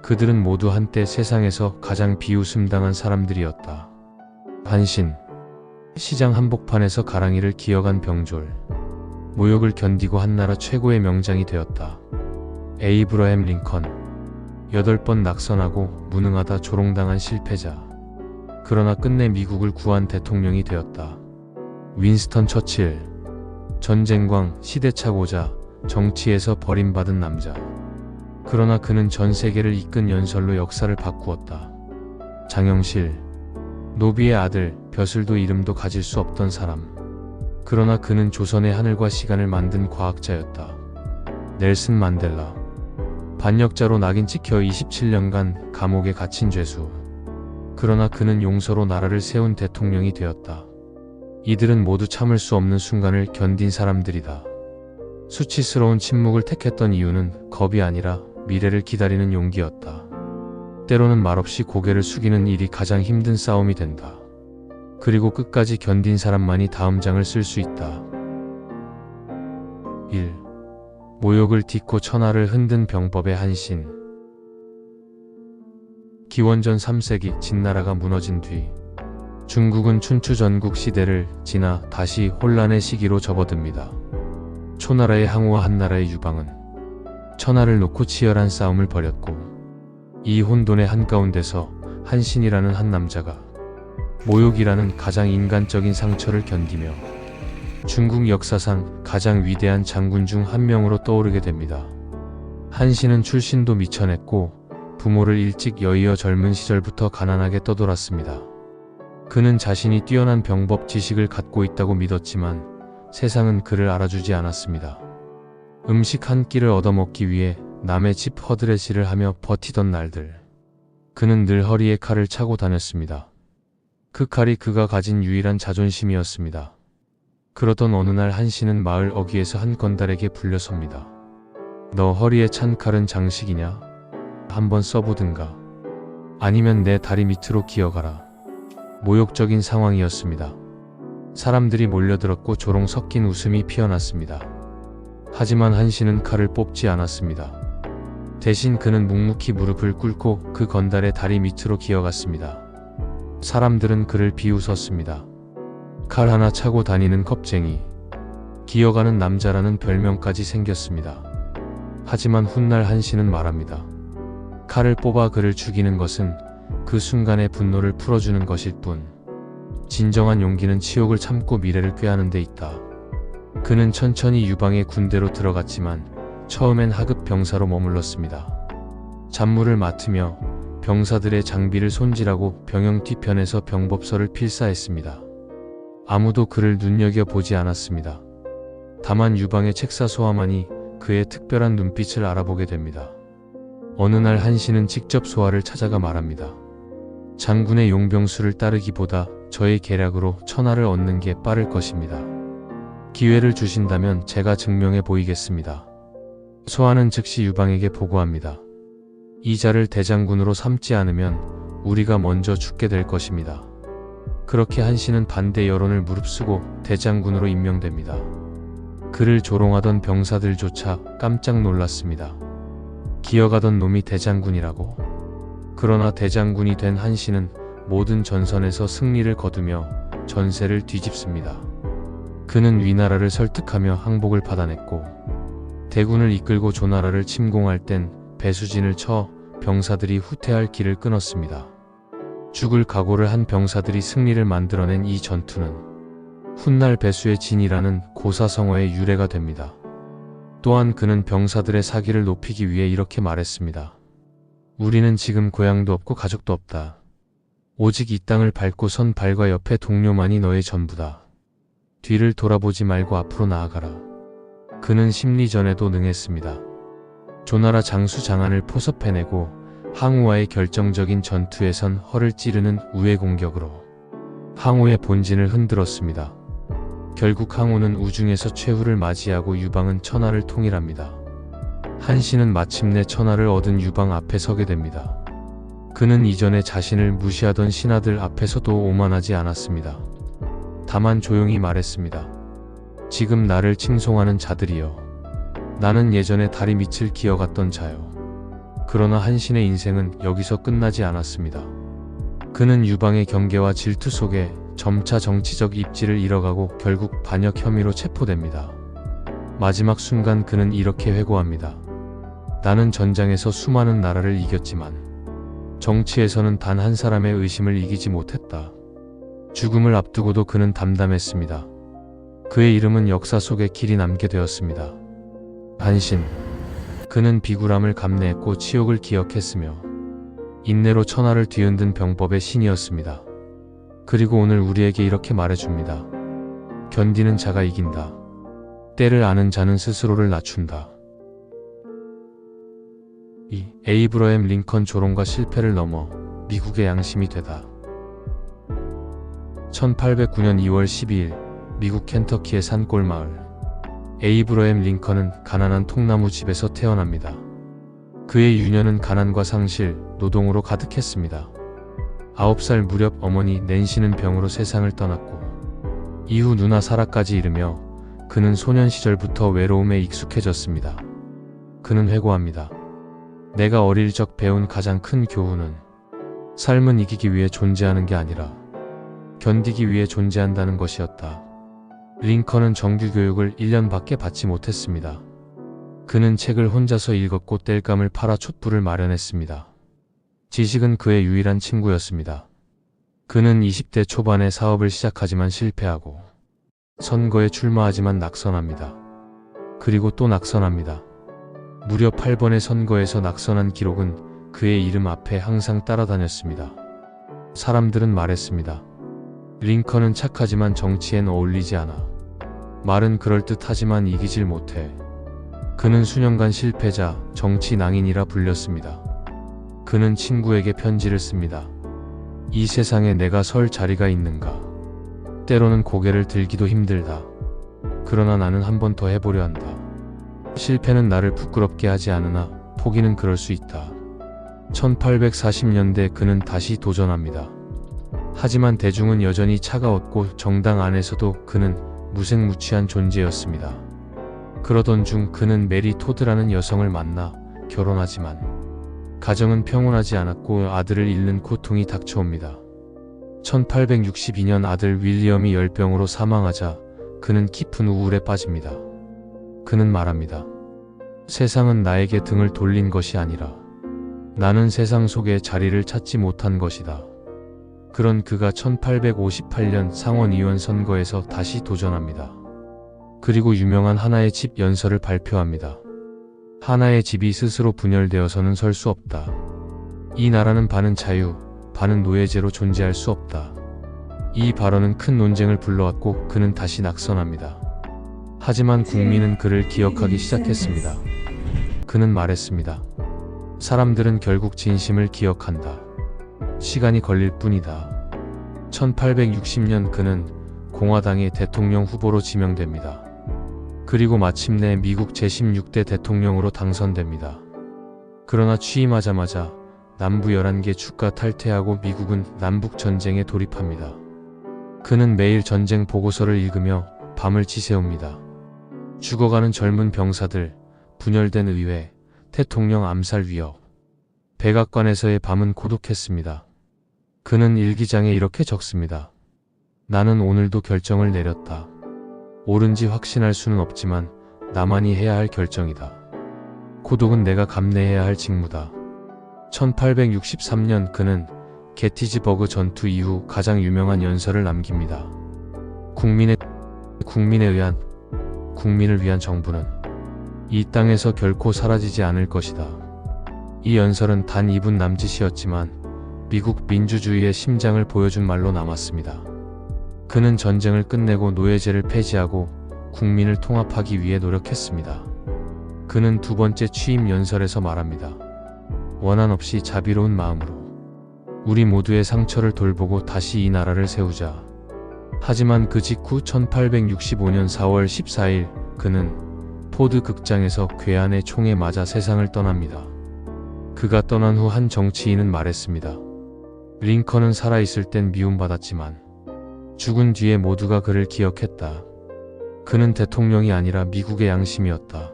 그들은 모두 한때 세상에서 가장 비웃음당한 사람들이었다. 한신, 시장 한복판에서 가랑이를 기어간 병졸, 모욕을 견디고 한나라 최고의 명장이 되었다. 에이브러햄 링컨, 8번 낙선하고 무능하다 조롱당한 실패자, 그러나 끝내 미국을 구한 대통령이 되었다. 윈스턴 처칠, 전쟁광, 시대착오자, 정치에서 버림받은 남자. 그러나 그는 전 세계를 이끈 연설로 역사를 바꾸었다. 장영실, 노비의 아들, 벼슬도 이름도 가질 수 없던 사람. 그러나 그는 조선의 하늘과 시간을 만든 과학자였다. 넬슨 만델라, 반역자로 낙인 찍혀 27년간 감옥에 갇힌 죄수. 그러나 그는 용서로 나라를 세운 대통령이 되었다. 이들은 모두 참을 수 없는 순간을 견딘 사람들이다. 수치스러운 침묵을 택했던 이유는 겁이 아니라 미래를 기다리는 용기였다. 때로는 말없이 고개를 숙이는 일이 가장 힘든 싸움이 된다. 그리고 끝까지 견딘 사람만이 다음 장을 쓸 수 있다. 1. 모욕을 딛고 천하를 흔든 병법의 한신. 기원전 3세기 진나라가 무너진 뒤 중국은 춘추 전국 시대를 지나 다시 혼란의 시기로 접어듭니다. 초나라의 항우와 한나라의 유방은 천하를 놓고 치열한 싸움을 벌였고, 이 혼돈의 한가운데서 한신이라는 한 남자가 모욕이라는 가장 인간적인 상처를 견디며 중국 역사상 가장 위대한 장군 중 한 명으로 떠오르게 됩니다. 한신은 출신도 미천했고 부모를 일찍 여의어 젊은 시절부터 가난하게 떠돌았습니다. 그는 자신이 뛰어난 병법 지식을 갖고 있다고 믿었지만 세상은 그를 알아주지 않았습니다. 음식 한 끼를 얻어먹기 위해 남의 집 허드렛일을 하며 버티던 날들, 그는 늘 허리에 칼을 차고 다녔습니다. 그 칼이 그가 가진 유일한 자존심이었습니다. 그러던 어느 날 한신은 마을 어귀에서 한 건달에게 불려섭니다. 너 허리에 찬 칼은 장식이냐? 한번 써보든가. 아니면 내 다리 밑으로 기어가라. 모욕적인 상황이었습니다. 사람들이 몰려들었고 조롱 섞인 웃음이 피어났습니다. 하지만 한신은 칼을 뽑지 않았습니다. 대신 그는 묵묵히 무릎을 꿇고 그 건달의 다리 밑으로 기어갔습니다. 사람들은 그를 비웃었습니다. 칼 하나 차고 다니는 겁쟁이, 기어가는 남자라는 별명까지 생겼습니다. 하지만 훗날 한신은 말합니다. 칼을 뽑아 그를 죽이는 것은 그 순간의 분노를 풀어주는 것일 뿐, 진정한 용기는 치욕을 참고 미래를 꾀하는 데 있다. 그는 천천히 유방의 군대로 들어갔지만 처음엔 하급 병사로 머물렀습니다. 잡무를 맡으며 병사들의 장비를 손질하고 병영 뒤편에서 병법서를 필사했습니다. 아무도 그를 눈여겨보지 않았습니다. 다만 유방의 책사소화만이 그의 특별한 눈빛을 알아보게 됩니다. 어느 날 한신은 직접 소화를 찾아가 말합니다. 장군의 용병수를 따르기보다 저의 계략으로 천하를 얻는 게 빠를 것입니다. 기회를 주신다면 제가 증명해 보이겠습니다. 소화는 즉시 유방에게 보고합니다. 이 자를 대장군으로 삼지 않으면 우리가 먼저 죽게 될 것입니다. 그렇게 한신은 반대 여론을 무릅쓰고 대장군으로 임명됩니다. 그를 조롱하던 병사들조차 깜짝 놀랐습니다. 기어가던 놈이 대장군이라고. 그러나 대장군이 된 한신은 모든 전선에서 승리를 거두며 전세를 뒤집습니다. 그는 위나라를 설득하며 항복을 받아냈고, 대군을 이끌고 조나라를 침공할 땐 배수진을 쳐 병사들이 후퇴할 길을 끊었습니다. 죽을 각오를 한 병사들이 승리를 만들어낸 이 전투는 훗날 배수의 진이라는 고사성어의 유래가 됩니다. 또한 그는 병사들의 사기를 높이기 위해 이렇게 말했습니다. 우리는 지금 고향도 없고 가족도 없다. 오직 이 땅을 밟고 선 발과 옆에 동료만이 너의 전부다. 뒤를 돌아보지 말고 앞으로 나아가라. 그는 심리전에도 능했습니다. 조나라 장수 장안을 포섭해내고 항우와의 결정적인 전투에선 허를 찌르는 우회 공격으로 항우의 본진을 흔들었습니다. 결국 항우는 우중에서 최후를 맞이하고 유방은 천하를 통일합니다. 한신은 마침내 천하를 얻은 유방 앞에 서게 됩니다. 그는 이전에 자신을 무시하던 신하들 앞에서도 오만하지 않았습니다. 다만 조용히 말했습니다. 지금 나를 칭송하는 자들이여, 나는 예전에 다리 밑을 기어갔던 자요. 그러나 한신의 인생은 여기서 끝나지 않았습니다. 그는 유방의 경계와 질투 속에 점차 정치적 입지를 잃어가고 결국 반역 혐의로 체포됩니다. 마지막 순간 그는 이렇게 회고합니다. 나는 전장에서 수많은 나라를 이겼지만 정치에서는 단 한 사람의 의심을 이기지 못했다. 죽음을 앞두고도 그는 담담했습니다. 그의 이름은 역사 속에 길이 남게 되었습니다. 한신. 그는 비굴함을 감내했고 치욕을 기억했으며 인내로 천하를 뒤흔든 병법의 신이었습니다. 그리고 오늘 우리에게 이렇게 말해줍니다. 견디는 자가 이긴다. 때를 아는 자는 스스로를 낮춘다. 이 에이브러햄 링컨 조롱과 실패를 넘어 미국의 양심이 되다. 1809년 2월 12일 미국 켄터키의 산골마을. 에이브러햄 링컨은 가난한 통나무 집에서 태어납니다. 그의 유년은 가난과 상실, 노동으로 가득했습니다. 9살 무렵 어머니 낸시는 병으로 세상을 떠났고 이후 누나 사라까지 잃으며 그는 소년 시절부터 외로움에 익숙해졌습니다. 그는 회고합니다. 내가 어릴 적 배운 가장 큰 교훈은 삶은 이기기 위해 존재하는 게 아니라 견디기 위해 존재한다는 것이었다. 링컨은 정규교육을 1년밖에 받지 못했습니다. 그는 책을 혼자서 읽었고 땔감을 팔아 촛불을 마련했습니다. 지식은 그의 유일한 친구였습니다. 그는 20대 초반에 사업을 시작하지만 실패하고 선거에 출마하지만 낙선합니다. 그리고 또 낙선합니다. 무려 8번의 선거에서 낙선한 기록은 그의 이름 앞에 항상 따라다녔습니다. 사람들은 말했습니다. 링컨은 착하지만 정치엔 어울리지 않아. 말은 그럴듯하지만 이기질 못해. 그는 수년간 실패자, 정치 낭인이라 불렸습니다. 그는 친구에게 편지를 씁니다. 이 세상에 내가 설 자리가 있는가? 때로는 고개를 들기도 힘들다. 그러나 나는 한 번 더 해보려 한다. 실패는 나를 부끄럽게 하지 않으나 포기는 그럴 수 있다. 1840년대 그는 다시 도전합니다. 하지만 대중은 여전히 차가웠고 정당 안에서도 그는 무색무취한 존재였습니다. 그러던 중 그는 메리 토드라는 여성을 만나 결혼하지만 가정은 평온하지 않았고 아들을 잃는 고통이 닥쳐옵니다. 1862년 아들 윌리엄이 열병으로 사망하자 그는 깊은 우울에 빠집니다. 그는 말합니다. 세상은 나에게 등을 돌린 것이 아니라 나는 세상 속에 자리를 찾지 못한 것이다. 그런 그가 1858년 상원의원 선거에서 다시 도전합니다. 그리고 유명한 하나의 집 연설을 발표합니다. 하나의 집이 스스로 분열되어서는 설 수 없다. 이 나라는 반은 자유, 반은 노예제로 존재할 수 없다. 이 발언은 큰 논쟁을 불러왔고 그는 다시 낙선합니다. 하지만 국민은 그를 기억하기 시작했습니다. 그는 말했습니다. 사람들은 결국 진심을 기억한다. 시간이 걸릴 뿐이다. 1860년 그는 공화당의 대통령 후보로 지명됩니다. 그리고 마침내 미국 제16대 대통령으로 당선됩니다. 그러나 취임하자마자 남부 11개 주가 탈퇴하고 미국은 남북전쟁에 돌입합니다. 그는 매일 전쟁 보고서를 읽으며 밤을 지새웁니다. 죽어가는 젊은 병사들, 분열된 의회, 대통령 암살 위협. 백악관에서의 밤은 고독했습니다. 그는 일기장에 이렇게 적습니다. 나는 오늘도 결정을 내렸다. 옳은지 확신할 수는 없지만 나만이 해야 할 결정이다. 고독은 내가 감내해야 할 직무다. 1863년 그는 게티즈버그 전투 이후 가장 유명한 연설을 남깁니다. 국민을 위한 정부는 이 땅에서 결코 사라지지 않을 것이다. 이 연설은 단 2분 남짓이었지만 미국 민주주의의 심장을 보여준 말로 남았습니다. 그는 전쟁을 끝내고 노예제를 폐지하고 국민을 통합하기 위해 노력했습니다. 그는 두 번째 취임 연설에서 말합니다. 원한 없이 자비로운 마음으로 우리 모두의 상처를 돌보고 다시 이 나라를 세우자. 하지만 그 직후 1865년 4월 14일 그는 포드 극장에서 괴한의 총에 맞아 세상을 떠납니다. 그가 떠난 후 한 정치인은 말했습니다. 링컨은 살아있을 땐 미움받았지만 죽은 뒤에 모두가 그를 기억했다. 그는 대통령이 아니라 미국의 양심이었다.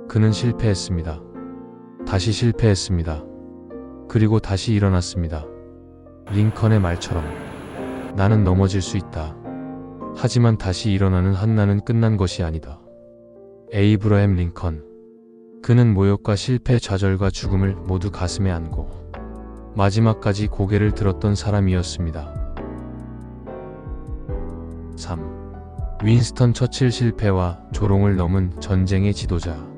그는 실패했습니다. 다시 실패했습니다. 그리고 다시 일어났습니다. 링컨의 말처럼 나는 넘어질 수 있다. 하지만 다시 일어나는 한나는 끝난 것이 아니다. 에이브러햄 링컨. 그는 모욕과 실패, 좌절과 죽음을 모두 가슴에 안고 마지막까지 고개를 들었던 사람이었습니다. 3. 윈스턴 처칠. 실패와 조롱을 넘은 전쟁의 지도자.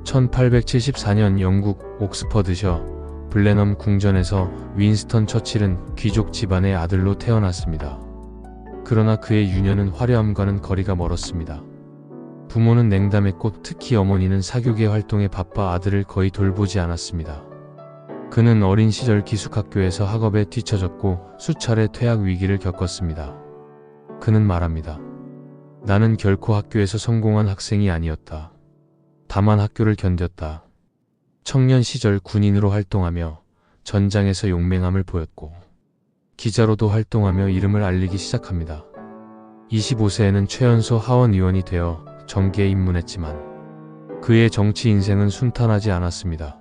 1874년 영국 옥스퍼드셔 블레넘 궁전에서 윈스턴 처칠은 귀족 집안의 아들로 태어났습니다. 그러나 그의 유년은 화려함과는 거리가 멀었습니다. 부모는 냉담했고 특히 어머니는 사교계 활동에 바빠 아들을 거의 돌보지 않았습니다. 그는 어린 시절 기숙학교에서 학업에 뒤처졌고 수차례 퇴학 위기를 겪었습니다. 그는 말합니다. 나는 결코 학교에서 성공한 학생이 아니었다. 다만 학교를 견뎠다. 청년 시절 군인으로 활동하며 전장에서 용맹함을 보였고 기자로도 활동하며 이름을 알리기 시작합니다. 25세에는 최연소 하원 의원이 되어 정계에 입문했지만 그의 정치 인생은 순탄하지 않았습니다.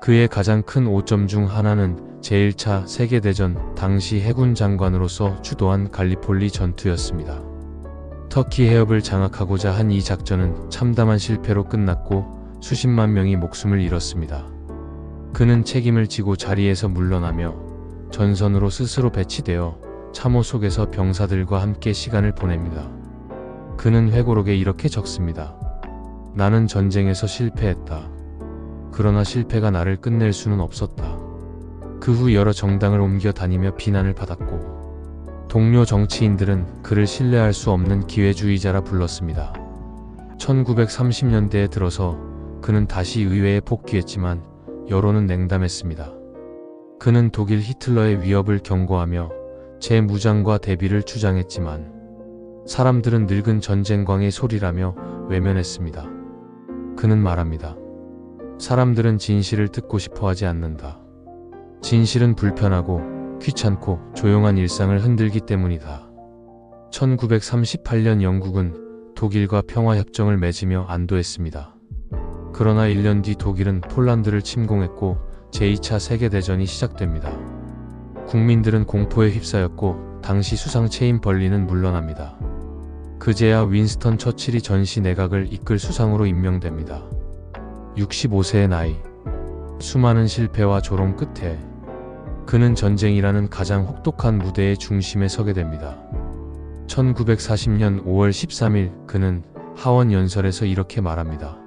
그의 가장 큰 오점 중 하나는 제1차 세계대전 당시 해군 장관으로서 주도한 갈리폴리 전투였습니다. 터키 해협을 장악하고자 한 이 작전은 참담한 실패로 끝났고 수십만 명이 목숨을 잃었습니다. 그는 책임을 지고 자리에서 물러나며 전선으로 스스로 배치되어 참호 속에서 병사들과 함께 시간을 보냅니다. 그는 회고록에 이렇게 적습니다. 나는 전쟁에서 실패했다. 그러나 실패가 나를 끝낼 수는 없었다. 그 후 여러 정당을 옮겨 다니며 비난을 받았고 동료 정치인들은 그를 신뢰할 수 없는 기회주의자라 불렀습니다. 1930년대에 들어서 그는 다시 의회에 복귀했지만 여론은 냉담했습니다. 그는 독일 히틀러의 위협을 경고하며 재무장과 대비를 주장했지만 사람들은 늙은 전쟁광의 소리라며 외면했습니다. 그는 말합니다. 사람들은 진실을 듣고 싶어 하지 않는다. 진실은 불편하고 귀찮고 조용한 일상을 흔들기 때문이다. 1938년 영국은 독일과 평화협정을 맺으며 안도했습니다. 그러나 1년 뒤 독일은 폴란드를 침공했고 제2차 세계대전이 시작됩니다. 국민들은 공포에 휩싸였고 당시 수상 체인벌리는 물러납니다. 그제야 윈스턴 처칠이 전시 내각을 이끌 수상으로 임명됩니다. 65세의 나이, 수많은 실패와 조롱 끝에 그는 전쟁이라는 가장 혹독한 무대의 중심에 서게 됩니다. 1940년 5월 13일 그는 하원 연설에서 이렇게 말합니다.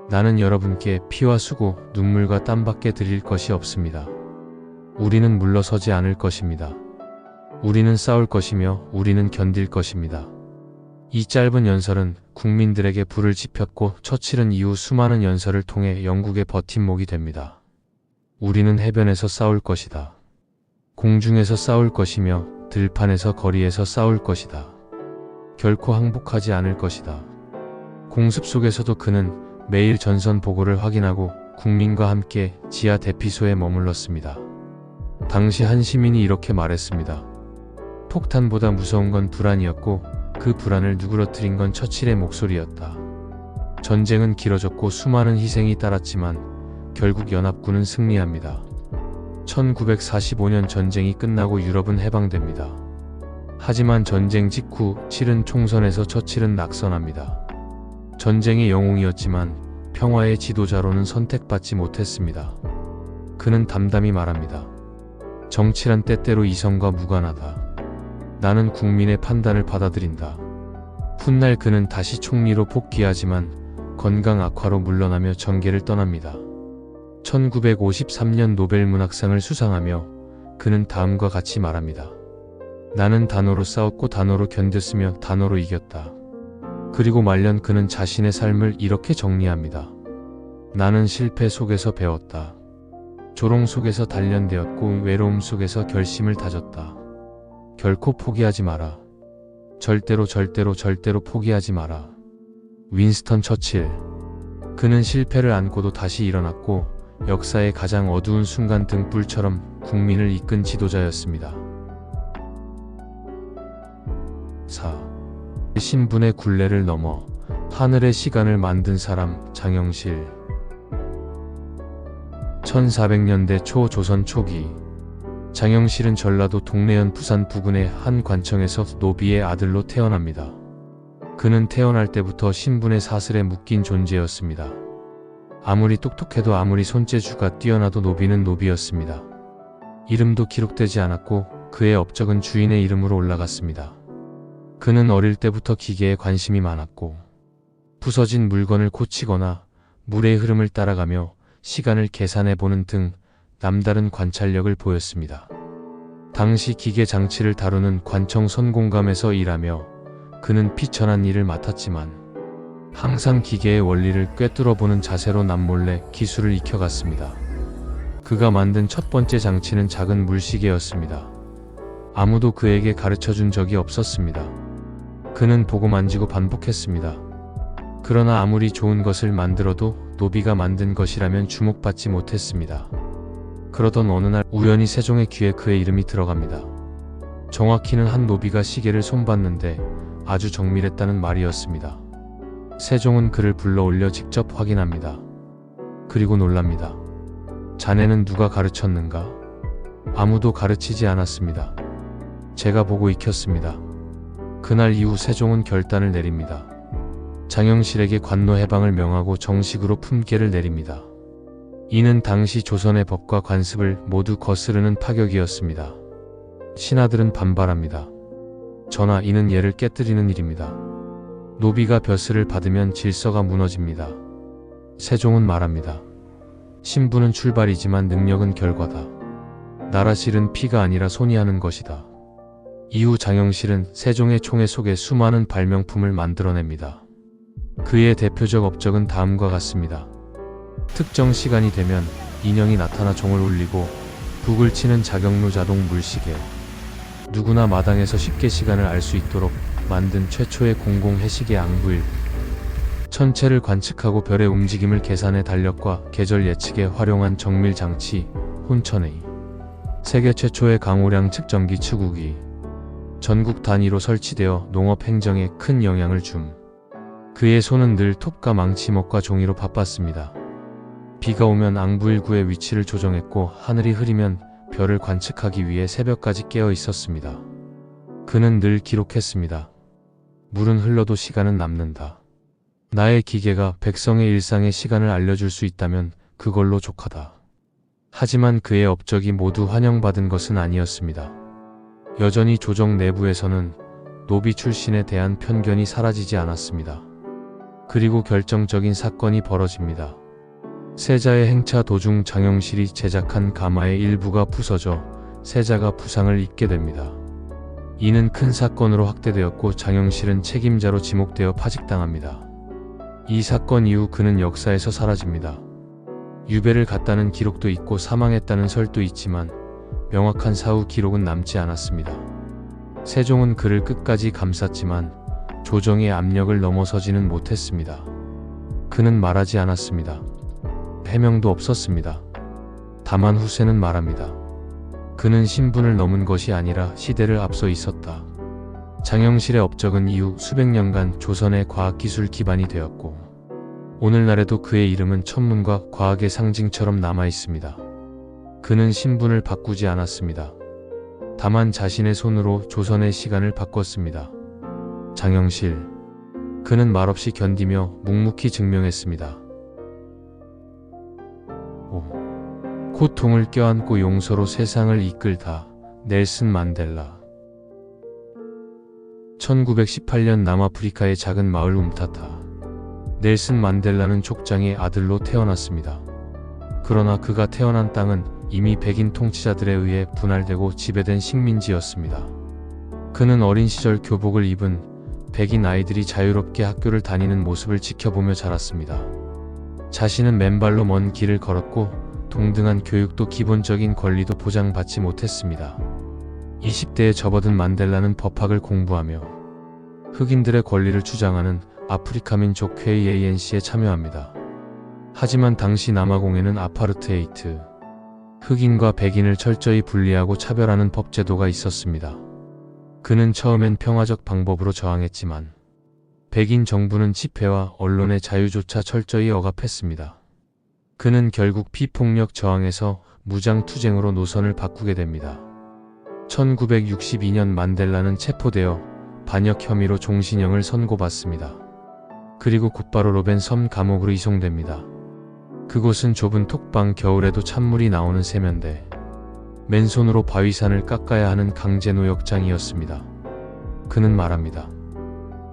나는 여러분께 피와 수고, 눈물과 땀밖에 드릴 것이 없습니다. 우리는 물러서지 않을 것입니다. 우리는 싸울 것이며 우리는 견딜 것입니다. 이 짧은 연설은 국민들에게 불을 지폈고 처칠은 이후 수많은 연설을 통해 영국의 버팀목이 됩니다. 우리는 해변에서 싸울 것이다. 공중에서 싸울 것이며 들판에서 거리에서 싸울 것이다. 결코 항복하지 않을 것이다. 공습 속에서도 그는 매일 전선 보고를 확인하고 국민과 함께 지하 대피소에 머물렀습니다. 당시 한 시민이 이렇게 말했습니다. 폭탄보다 무서운 건 불안이었고 그 불안을 누그러뜨린 건 처칠의 목소리였다. 전쟁은 길어졌고 수많은 희생이 따랐지만 결국 연합군은 승리합니다. 1945년 전쟁이 끝나고 유럽은 해방됩니다. 하지만 전쟁 직후 치른 총선에서 처칠은 낙선합니다. 전쟁의 영웅이었지만 평화의 지도자로는 선택받지 못했습니다. 그는 담담히 말합니다. 정치란 때때로 이성과 무관하다. 나는 국민의 판단을 받아들인다. 훗날 그는 다시 총리로 복귀하지만 건강 악화로 물러나며 정계를 떠납니다. 1953년 노벨문학상을 수상하며 그는 다음과 같이 말합니다. 나는 단어로 싸웠고 단어로 견뎠으며 단어로 이겼다. 그리고 말년 그는 자신의 삶을 이렇게 정리합니다. 나는 실패 속에서 배웠다. 조롱 속에서 단련되었고 외로움 속에서 결심을 다졌다. 결코 포기하지 마라. 절대로 포기하지 마라. 윈스턴 처칠. 그는 실패를 안고도 다시 일어났고 역사의 가장 어두운 순간 등불처럼 국민을 이끈 지도자였습니다. 4. 신분의 굴레를 넘어 하늘의 시간을 만든 사람 장영실. 1400년대 초 조선 초기, 장영실은 전라도 동래현 부산 부근의 한 관청에서 노비의 아들로 태어납니다. 그는 태어날 때부터 신분의 사슬에 묶인 존재였습니다. 아무리 똑똑해도 아무리 손재주가 뛰어나도 노비는 노비였습니다. 이름도 기록되지 않았고 그의 업적은 주인의 이름으로 올라갔습니다. 그는 어릴 때부터 기계에 관심이 많았고 부서진 물건을 고치거나 물의 흐름을 따라가며 시간을 계산해보는 등 남다른 관찰력을 보였습니다. 당시 기계 장치를 다루는 관청 선공감에서 일하며 그는 비천한 일을 맡았지만 항상 기계의 원리를 꿰뚫어보는 자세로 남몰래 기술을 익혀갔습니다. 그가 만든 첫 번째 장치는 작은 물시계였습니다. 아무도 그에게 가르쳐준 적이 없었습니다. 그는 보고 만지고 반복했습니다. 그러나 아무리 좋은 것을 만들어도 노비가 만든 것이라면 주목받지 못했습니다. 그러던 어느 날 우연히 세종의 귀에 그의 이름이 들어갑니다. 정확히는 한 노비가 시계를 손봤는데 아주 정밀했다는 말이었습니다. 세종은 그를 불러올려 직접 확인합니다. 그리고 놀랍니다. 자네는 누가 가르쳤는가? 아무도 가르치지 않았습니다. 제가 보고 익혔습니다. 그날 이후 세종은 결단을 내립니다. 장영실에게 관노 해방을 명하고 정식으로 품계를 내립니다. 이는 당시 조선의 법과 관습을 모두 거스르는 파격이었습니다. 신하들은 반발합니다. 전하, 이는 예를 깨뜨리는 일입니다. 노비가 벼슬을 받으면 질서가 무너집니다. 세종은 말합니다. 신분은 출발이지만 능력은 결과다. 나라실은 피가 아니라 손이 하는 것이다. 이후 장영실은 세종의 총애 속에 수많은 발명품을 만들어냅니다. 그의 대표적 업적은 다음과 같습니다. 특정 시간이 되면 인형이 나타나 종을 울리고 북을 치는 자경루 자동 물시계, 누구나 마당에서 쉽게 시간을 알 수 있도록 만든 최초의 공공 해시계 앙부일, 천체를 관측하고 별의 움직임을 계산해 달력과 계절 예측에 활용한 정밀 장치 혼천의, 세계 최초의 강우량 측정기 추구기, 전국 단위로 설치되어 농업 행정에 큰 영향을 줌. 그의 손은 늘 톱과 망치목과 종이로 바빴습니다. 비가 오면 앙부일구의 위치를 조정했고 하늘이 흐리면 별을 관측하기 위해 새벽까지 깨어 있었습니다. 그는 늘 기록했습니다. 물은 흘러도 시간은 남는다. 나의 기계가 백성의 일상의 시간을 알려줄 수 있다면 그걸로 족하다. 하지만 그의 업적이 모두 환영받은 것은 아니었습니다. 여전히 조정 내부에서는 노비 출신에 대한 편견이 사라지지 않았습니다. 그리고 결정적인 사건이 벌어집니다. 세자의 행차 도중 장영실이 제작한 가마의 일부가 부서져 세자가 부상을 입게 됩니다. 이는 큰 사건으로 확대되었고 장영실은 책임자로 지목되어 파직당합니다. 이 사건 이후 그는 역사에서 사라집니다. 유배를 갔다는 기록도 있고 사망했다는 설도 있지만 명확한 사후 기록은 남지 않았습니다. 세종은 그를 끝까지 감쌌지만 조정의 압력을 넘어서지는 못했습니다. 그는 말하지 않았습니다. 해명도 없었습니다. 다만 후세는 말합니다. 그는 신분을 넘은 것이 아니라 시대를 앞서 있었다. 장영실의 업적은 이후 수백 년간 조선의 과학기술 기반이 되었고 오늘날에도 그의 이름은 천문과 과학의 상징처럼 남아 있습니다. 그는 신분을 바꾸지 않았습니다. 다만 자신의 손으로 조선의 시간을 바꿨습니다. 장영실. 그는 말없이 견디며 묵묵히 증명했습니다. 고통을 껴안고 용서로 세상을 이끌다. 넬슨 만델라. 1918년 남아프리카의 작은 마을 움타타. 넬슨 만델라는 족장의 아들로 태어났습니다. 그러나 그가 태어난 땅은 이미 백인 통치자들에 의해 분할되고 지배된 식민지였습니다. 그는 어린 시절 교복을 입은 백인 아이들이 자유롭게 학교를 다니는 모습을 지켜보며 자랐습니다. 자신은 맨발로 먼 길을 걸었고 동등한 교육도 기본적인 권리도 보장받지 못했습니다. 20대에 접어든 만델라는 법학을 공부하며 흑인들의 권리를 주장하는 아프리카 민족 회의 ANC에 참여합니다. 하지만 당시 남아공에는 아파르테이트, 흑인과 백인을 철저히 분리하고 차별하는 법제도가 있었습니다. 그는 처음엔 평화적 방법으로 저항했지만 백인 정부는 집회와 언론의 자유조차 철저히 억압했습니다. 그는 결국 피폭력 저항에서 무장투쟁으로 노선을 바꾸게 됩니다. 1962년 만델라는 체포되어 반역 혐의로 종신형을 선고받습니다. 그리고 곧바로 로벤 섬 감옥으로 이송됩니다. 그곳은 좁은 톡방, 겨울에도 찬물이 나오는 세면대, 맨손으로 바위산을 깎아야 하는 강제노역장이었습니다. 그는 말합니다.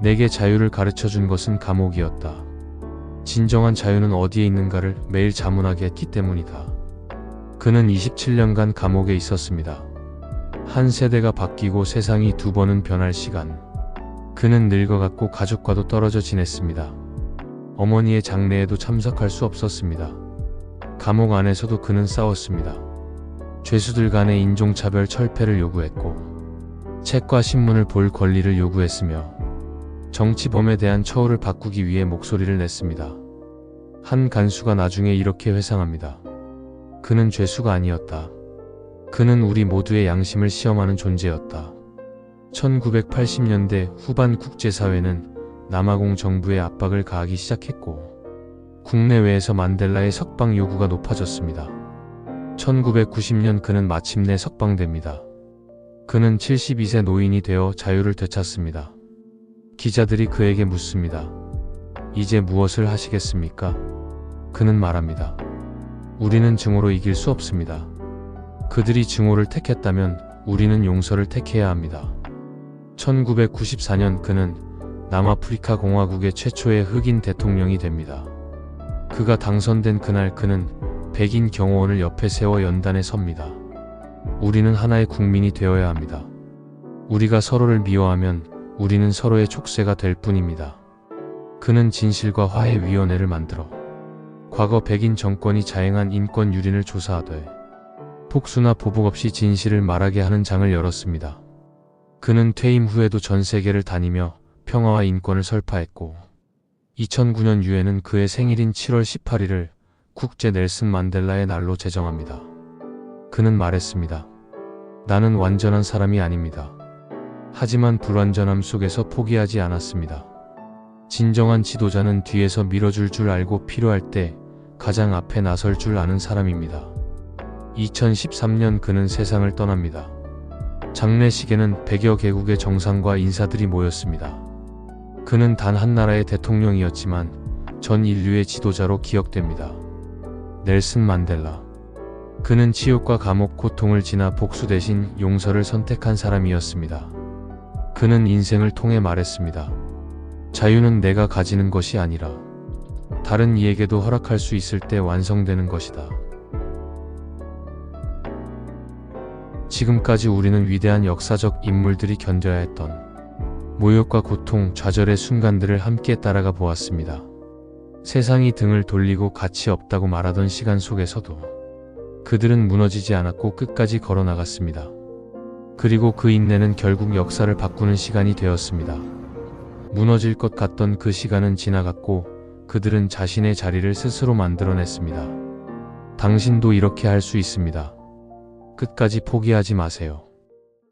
내게 자유를 가르쳐준 것은 감옥이었다. 진정한 자유는 어디에 있는가를 매일 자문하게 했기 때문이다. 그는 27년간 감옥에 있었습니다. 한 세대가 바뀌고 세상이 두 번은 변할 시간. 그는 늙어갔고 가족과도 떨어져 지냈습니다. 어머니의 장례에도 참석할 수 없었습니다. 감옥 안에서도 그는 싸웠습니다. 죄수들 간의 인종차별 철폐를 요구했고, 책과 신문을 볼 권리를 요구했으며, 정치범에 대한 처우를 바꾸기 위해 목소리를 냈습니다. 한 간수가 나중에 이렇게 회상합니다. 그는 죄수가 아니었다. 그는 우리 모두의 양심을 시험하는 존재였다. 1980년대 후반 국제사회는 남아공 정부의 압박을 가하기 시작했고, 국내외에서 만델라의 석방 요구가 높아졌습니다. 1990년 그는 마침내 석방됩니다. 그는 72세 노인이 되어 자유를 되찾습니다. 기자들이 그에게 묻습니다. 이제 무엇을 하시겠습니까? 그는 말합니다. 우리는 증오로 이길 수 없습니다. 그들이 증오를 택했다면 우리는 용서를 택해야 합니다. 1994년 그는 남아프리카 공화국의 최초의 흑인 대통령이 됩니다. 그가 당선된 그날 그는 백인 경호원을 옆에 세워 연단에 섭니다. 우리는 하나의 국민이 되어야 합니다. 우리가 서로를 미워하면 우리는 서로의 촉새가 될 뿐입니다. 그는 진실과 화해위원회를 만들어 과거 백인 정권이 자행한 인권 유린을 조사하되 복수나 보복 없이 진실을 말하게 하는 장을 열었습니다. 그는 퇴임 후에도 전 세계를 다니며 평화와 인권을 설파했고, 2009년 유엔은 그의 생일인 7월 18일을 국제 넬슨 만델라의 날로 제정합니다. 그는 말했습니다. 나는 완전한 사람이 아닙니다. 하지만 불완전함 속에서 포기하지 않았습니다. 진정한 지도자는 뒤에서 밀어줄 줄 알고 필요할 때 가장 앞에 나설 줄 아는 사람입니다. 2013년 그는 세상을 떠납니다. 장례식에는 100여 개국의 정상과 인사들이 모였습니다. 그는 단 한 나라의 대통령이었지만 전 인류의 지도자로 기억됩니다. 넬슨 만델라. 그는 치욕과 감옥, 고통을 지나 복수 대신 용서를 선택한 사람이었습니다. 그는 인생을 통해 말했습니다. 자유는 내가 가지는 것이 아니라 다른 이에게도 허락할 수 있을 때 완성되는 것이다. 지금까지 우리는 위대한 역사적 인물들이 견뎌야 했던 모욕과 고통, 좌절의 순간들을 함께 따라가 보았습니다. 세상이 등을 돌리고 가치 없다고 말하던 시간 속에서도 그들은 무너지지 않았고 끝까지 걸어나갔습니다. 그리고 그 인내는 결국 역사를 바꾸는 시간이 되었습니다. 무너질 것 같던 그 시간은 지나갔고 그들은 자신의 자리를 스스로 만들어냈습니다. 당신도 이렇게 할 수 있습니다. 끝까지 포기하지 마세요.